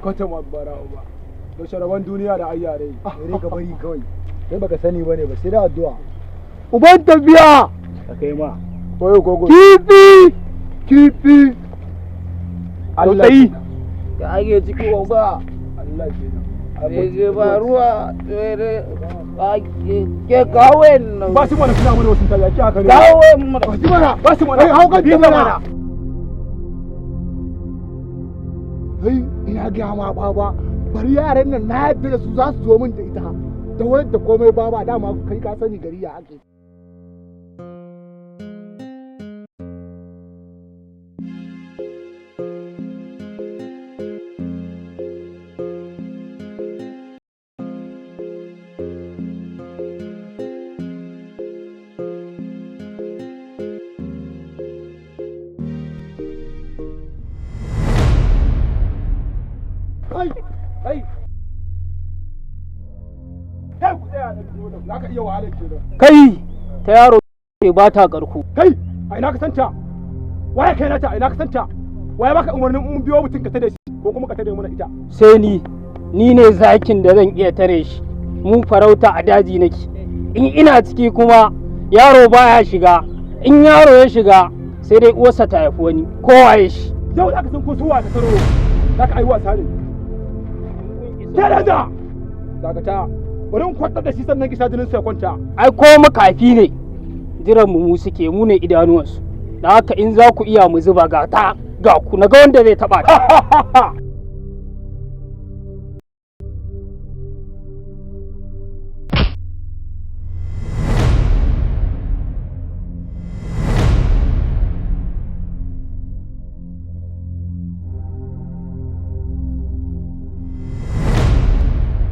kwata mabara ba da sharaban duniya da ayyare ne ka bari kawai kai baka sani bane ba sai da addu'a uban tafiya ka kai ma gogo kifi Allah ya ake ciki ba Allah ke ba ruwa ke kawai nan ba shi mana suna mana wasu tafiya ki haka ne kawai ba shi mana hauka bi mana ina ga ma baba bari yaran nan na yadda da su za su zo min da ita da wani da komai baba dama kai ka sani gari ya ake kai ta yaro ce ba ta karku kai a ina ka santa waye kai nata a ina ka santa waye baka umarnin mun biyo mutum ka tare shi ko kuma ka tare mana ita sai ni ne zakin da zan iya tare shi mu farauta a daji nake in ina ciki kuma yaro baya shiga in yaro ya shiga sai dai uwarsa ta haifi wani kowaye shi yau za ka san ko suwa ka taro za ka aiwa sare tare da dakata bari in kwantar da shi sannan kisa jinin sai kwanta ai ko makafi ne jiran mu suke mu ne idanuwansu da haka in za ku iya mu zuba ga ku na ga wanda zai taba ta